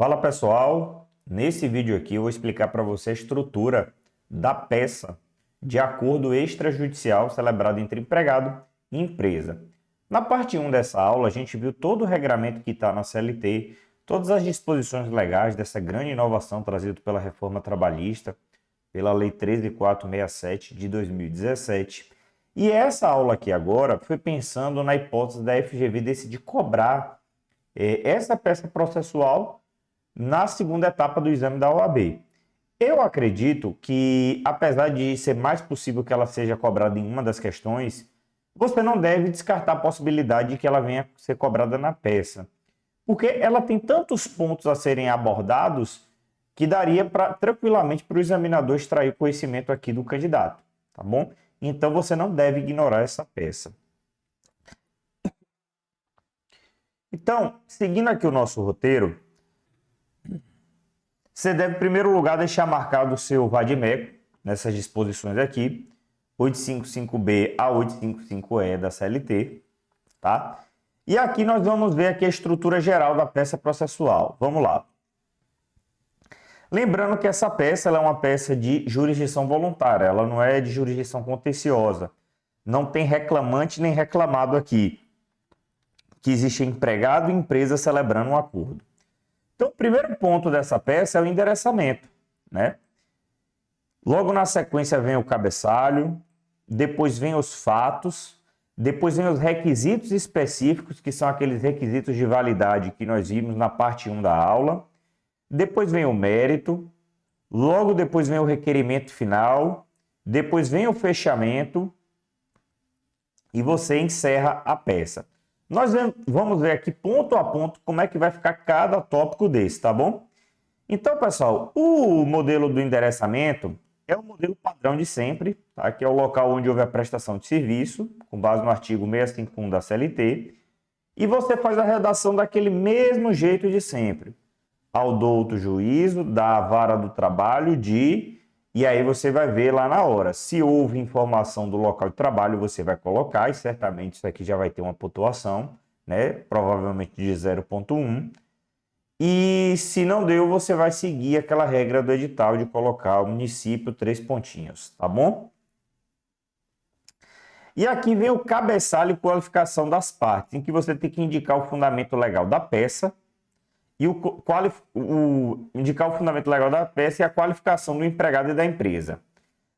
Fala pessoal, nesse vídeo aqui eu vou explicar para você a estrutura da peça de acordo extrajudicial celebrado entre empregado e empresa. Na parte 1 dessa aula a gente viu todo o regramento que está na CLT, todas as disposições legais dessa grande inovação trazida pela reforma trabalhista, pela Lei 13.467 de 2017. E essa aula aqui agora foi pensando na hipótese da FGV decidir cobrar essa peça processual na segunda etapa do exame da OAB. Eu acredito que, apesar de ser mais possível que ela seja cobrada em uma das questões, você não deve descartar a possibilidade de que ela venha a ser cobrada na peça, porque ela tem tantos pontos a serem abordados que daria tranquilamente para o examinador extrair conhecimento aqui do candidato, tá bom? Então você não deve ignorar essa peça. Então, seguindo aqui o nosso roteiro, você deve, em primeiro lugar, deixar marcado o seu vadimeco nessas disposições aqui, 855B a 855E da CLT, tá? E aqui nós vamos ver aqui a estrutura geral da peça processual. Vamos lá. Lembrando que essa peça ela é uma peça de jurisdição voluntária, ela não é de jurisdição contenciosa. Não tem reclamante nem reclamado aqui, que existe empregado e empresa celebrando um acordo. Então, o primeiro ponto dessa peça é o endereçamento, né? Logo na sequência vem o cabeçalho, depois vem os fatos, depois vem os requisitos específicos, que são aqueles requisitos de validade que nós vimos na parte 1 da aula. Depois vem o mérito, logo depois vem o requerimento final, depois vem o fechamento e você encerra a peça. Nós vamos ver aqui ponto a ponto como é que vai ficar cada tópico desse, tá bom? Então, pessoal, o modelo do endereçamento é o modelo padrão de sempre, tá? Que é o local onde houve a prestação de serviço, com base no artigo 651 da CLT, e você faz a redação daquele mesmo jeito de sempre. Ao douto juízo, da vara do trabalho, e aí você vai ver lá na hora. Se houve informação do local de trabalho, você vai colocar, e certamente isso aqui já vai ter uma pontuação, né? Provavelmente de 0,1. E se não deu, você vai seguir aquela regra do edital de colocar o município 3 pontinhos, tá bom? E aqui vem o cabeçalho e qualificação das partes, em que você tem que indicar o fundamento legal da peça, e indicar o fundamento legal da peça e a qualificação do empregado e da empresa.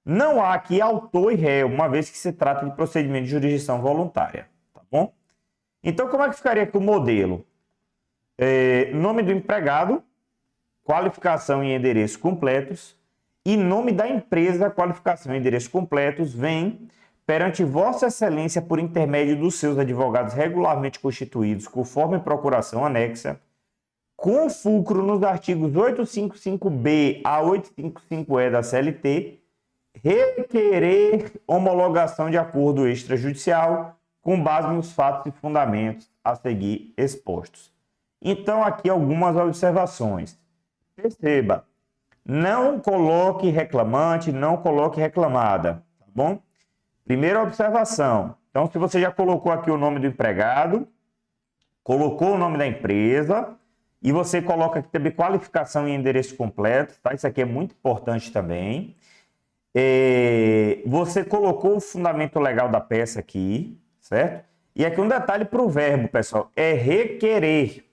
Não há aqui autor e réu, uma vez que se trata de procedimento de jurisdição voluntária, tá bom? Então, como é que ficaria aqui o modelo? Nome do empregado, qualificação e endereço completos, e nome da empresa, qualificação e endereço completos, vem perante Vossa Excelência por intermédio dos seus advogados regularmente constituídos, conforme procuração anexa, com fulcro nos artigos 855B a 855E da CLT, requerer homologação de acordo extrajudicial com base nos fatos e fundamentos a seguir expostos. Então, aqui algumas observações. Perceba, não coloque reclamante, não coloque reclamada, tá bom? Primeira observação. Então, se você já colocou aqui o nome do empregado, colocou o nome da empresa, e você coloca aqui também qualificação e endereço completo, tá? Isso aqui é muito importante também. Você colocou o fundamento legal da peça aqui, certo? E aqui um detalhe para o verbo, pessoal, é requerer.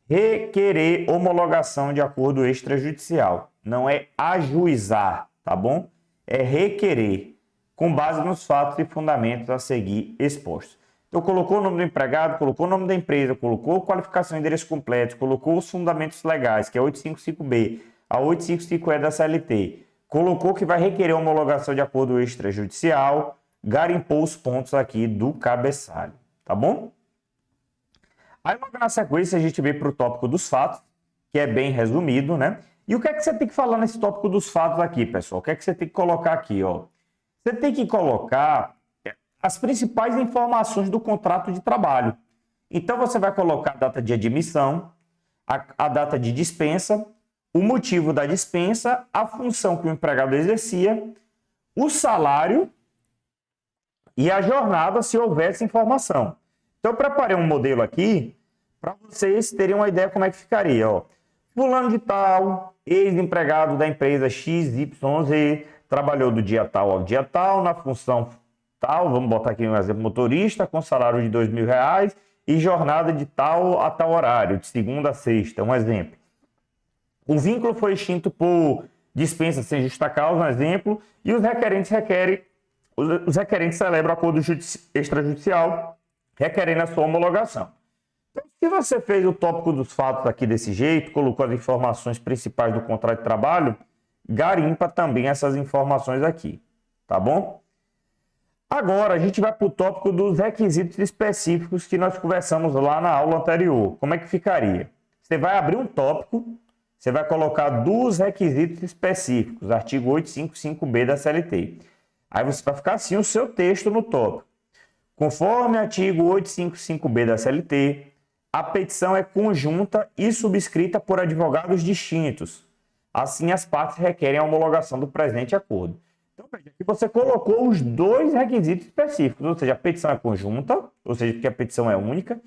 Requerer homologação de acordo extrajudicial. Não é ajuizar, tá bom? É requerer, com base nos fatos e fundamentos a seguir expostos. Então, colocou o nome do empregado, colocou o nome da empresa, colocou qualificação e endereço completo, colocou os fundamentos legais, que é 855B a 855E da CLT, colocou que vai requerer homologação de acordo extrajudicial, garimpou os pontos aqui do cabeçalho, tá bom? Aí, logo na sequência, a gente vem para o tópico dos fatos, que é bem resumido, né? E o que é que você tem que falar nesse tópico dos fatos aqui, pessoal? O que é que você tem que colocar aqui, ó? Você tem que colocar as principais informações do contrato de trabalho. Então, você vai colocar a data de admissão, a data de dispensa, o motivo da dispensa, a função que o empregado exercia, o salário e a jornada, se houvesse informação. Então, eu preparei um modelo aqui para vocês terem uma ideia como é que ficaria. Ó. Fulano de tal, ex-empregado da empresa XYZ, trabalhou do dia tal ao dia tal, na função tal, vamos botar aqui um exemplo, motorista, com salário de R$ 2.000 e jornada de tal a tal horário, de segunda a sexta, um exemplo. O vínculo foi extinto por dispensa sem justa causa, um exemplo, e os requerentes celebram acordo extrajudicial requerendo a sua homologação. Então, se você fez o tópico dos fatos aqui desse jeito, colocou as informações principais do contrato de trabalho, garimpa também essas informações aqui, tá bom? Agora, a gente vai para o tópico dos requisitos específicos que nós conversamos lá na aula anterior. Como é que ficaria? Você vai abrir um tópico, você vai colocar dos requisitos específicos, artigo 855B da CLT. Aí você vai ficar assim o seu texto no tópico. Conforme artigo 855B da CLT, a petição é conjunta e subscrita por advogados distintos. Assim, as partes requerem a homologação do presente acordo. Então, veja, aqui você colocou os dois requisitos específicos, ou seja, a petição é conjunta, ou seja, porque a petição é única,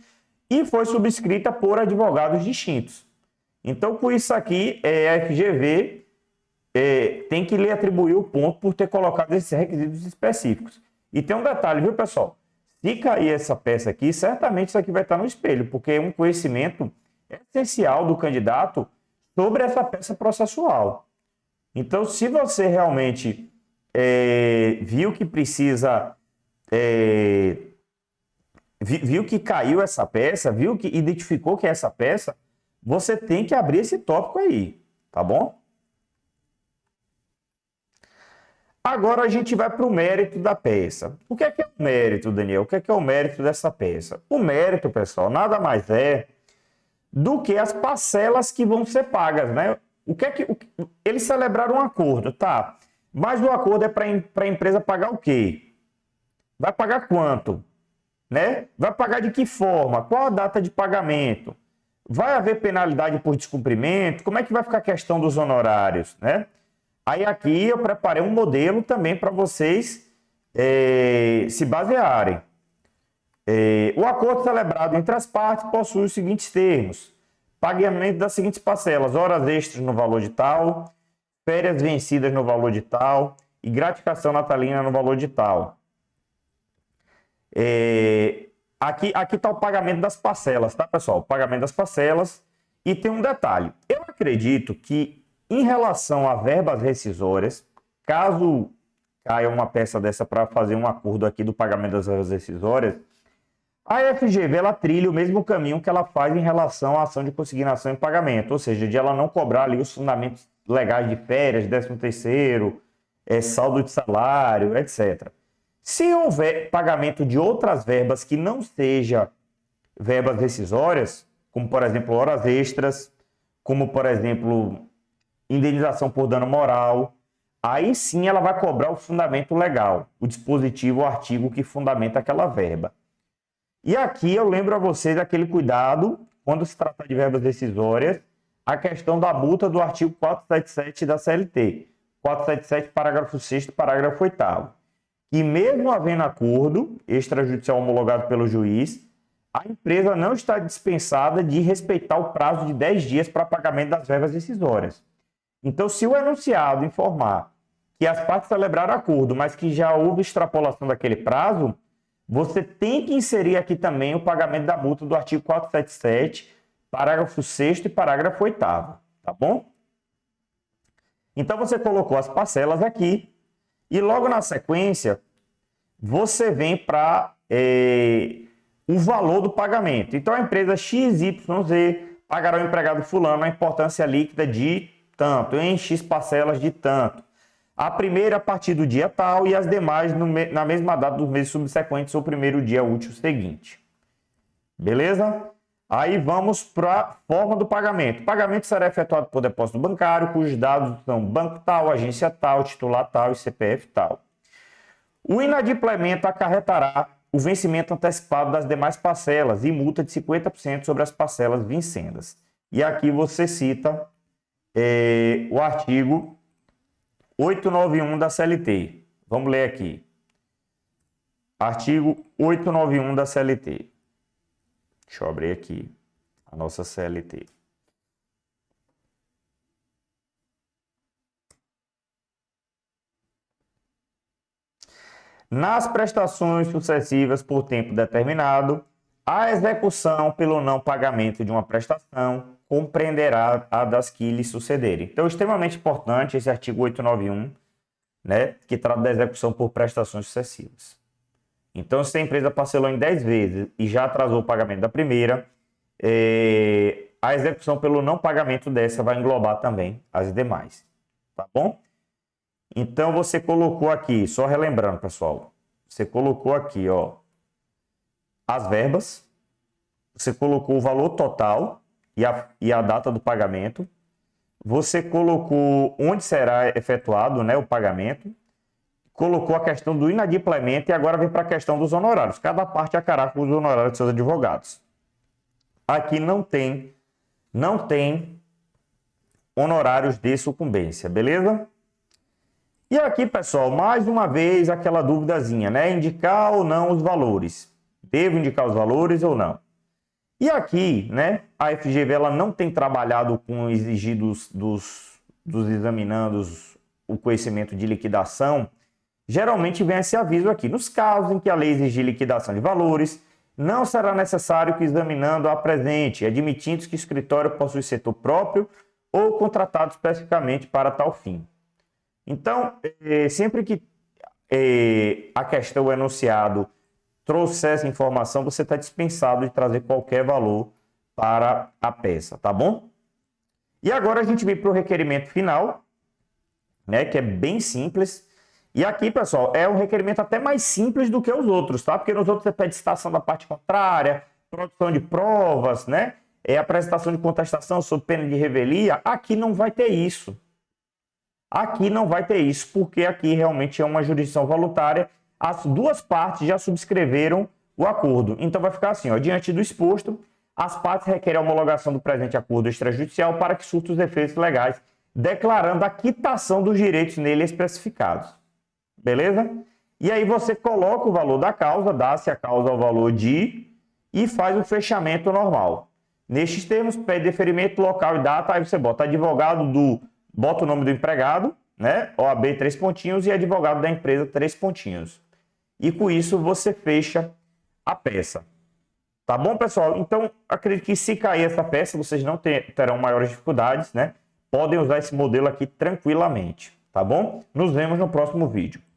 e foi subscrita por advogados distintos. Então, com isso aqui, a FGV tem que lhe atribuir o ponto por ter colocado esses requisitos específicos. E tem um detalhe, viu, pessoal? Se cair essa peça aqui, certamente isso aqui vai estar no espelho, porque é um conhecimento essencial do candidato sobre essa peça processual. Então, se você realmente viu que precisa, viu que caiu essa peça, viu que identificou que é essa peça, você tem que abrir esse tópico aí, tá bom? Agora a gente vai para o mérito da peça. O que é o mérito, Daniel? O que é o mérito dessa peça? O mérito, pessoal, nada mais é do que as parcelas que vão ser pagas, né? Eles celebraram um acordo, tá? Mas o acordo é para a empresa pagar o quê? Vai pagar quanto? Né? Vai pagar de que forma? Qual a data de pagamento? Vai haver penalidade por descumprimento? Como é que vai ficar a questão dos honorários, né? Aí aqui eu preparei um modelo também para vocês se basearem. O acordo celebrado entre as partes possui os seguintes termos: pagamento das seguintes parcelas, horas extras no valor de tal, férias vencidas no valor de tal e gratificação natalina no valor de tal. Aqui está o pagamento das parcelas, tá, pessoal? O pagamento das parcelas. E tem um detalhe. Eu acredito que, em relação a verbas rescisórias, caso caia uma peça dessa para fazer um acordo aqui do pagamento das verbas rescisórias, a FGV ela trilha o mesmo caminho que ela faz em relação à ação de consignação e pagamento, ou seja, de ela não cobrar ali os fundamentos legais de férias, 13º, saldo de salário, etc. Se houver pagamento de outras verbas que não seja verbas rescisórias, como por exemplo horas extras, como por exemplo indenização por dano moral, aí sim ela vai cobrar o fundamento legal, o dispositivo, o artigo que fundamenta aquela verba. E aqui eu lembro a vocês aquele cuidado, quando se trata de verbas decisórias, a questão da multa do artigo 477 da CLT. 477, parágrafo 6º, parágrafo 8º. Que mesmo havendo acordo extrajudicial homologado pelo juiz, a empresa não está dispensada de respeitar o prazo de 10 dias para pagamento das verbas decisórias. Então, se o enunciado informar que as partes celebraram acordo, mas que já houve extrapolação daquele prazo, você tem que inserir aqui também o pagamento da multa do artigo 477, parágrafo 6º e parágrafo 8º, tá bom? Então, você colocou as parcelas aqui e logo na sequência, você vem para o valor do pagamento. Então, a empresa XYZ pagará ao empregado fulano a importância líquida de tanto, em X parcelas de tanto. A primeira a partir do dia tal e as demais na mesma data dos meses subsequentes ou primeiro dia útil seguinte. Beleza? Aí vamos para a forma do pagamento. O pagamento será efetuado por depósito bancário, cujos dados são banco tal, agência tal, titular tal e CPF tal. O inadimplemento acarretará o vencimento antecipado das demais parcelas e multa de 50% sobre as parcelas vincendas. E aqui você cita o artigo 891 da CLT. Vamos ler aqui. Artigo 891 da CLT. Deixa eu abrir aqui a nossa CLT. Nas prestações sucessivas por tempo determinado, a execução pelo não pagamento de uma prestação compreenderá a das que lhe sucederem. Então, extremamente importante esse artigo 891, né, que trata da execução por prestações sucessivas. Então, se a empresa parcelou em 10 vezes e já atrasou o pagamento da primeira, a execução pelo não pagamento dessa vai englobar também as demais, tá bom? Então, você colocou aqui, só relembrando, pessoal, você colocou aqui, ó, as verbas, você colocou o valor total e a data do pagamento, você colocou onde será efetuado, né, o pagamento, colocou a questão do inadimplemento e agora vem para a questão dos honorários. Cada parte arcará com os honorários de seus advogados. Aqui não tem honorários de sucumbência, beleza? E aqui, pessoal, mais uma vez aquela duvidazinha, né? Indicar ou não os valores. Devo indicar os valores ou não? E aqui, né, a FGV ela não tem trabalhado com exigir dos examinandos o conhecimento de liquidação. Geralmente vem esse aviso aqui. Nos casos em que a lei exigir liquidação de valores, não será necessário que o examinando apresente, admitindo que o escritório possui setor próprio ou contratado especificamente para tal fim. Então, sempre que a questão, o enunciado, trouxer essa informação, você está dispensado de trazer qualquer valor para a peça, tá bom? E agora a gente vem para o requerimento final, né, que é bem simples. E aqui, pessoal, é um requerimento até mais simples do que os outros, tá? Porque nos outros você pede citação da parte contrária, produção de provas, né? Apresentação de contestação sob pena de revelia. Aqui não vai ter isso. Aqui não vai ter isso, porque aqui realmente é uma jurisdição voluntária. As duas partes já subscreveram o acordo. Então vai ficar assim, ó, diante do exposto, as partes requerem a homologação do presente acordo extrajudicial para que surta os efeitos legais, declarando a quitação dos direitos nele especificados. Beleza? E aí você coloca o valor da causa, dá-se a causa ao valor de e faz o fechamento normal. Nestes termos, pede deferimento, local e data, aí você bota advogado bota o nome do empregado, né? OAB 3 pontinhos e advogado da empresa 3 pontinhos. E com isso você fecha a peça. Tá bom, pessoal? Então, acredito que se cair essa peça, vocês não terão maiores dificuldades, né? Podem usar esse modelo aqui tranquilamente, tá bom? Nos vemos no próximo vídeo.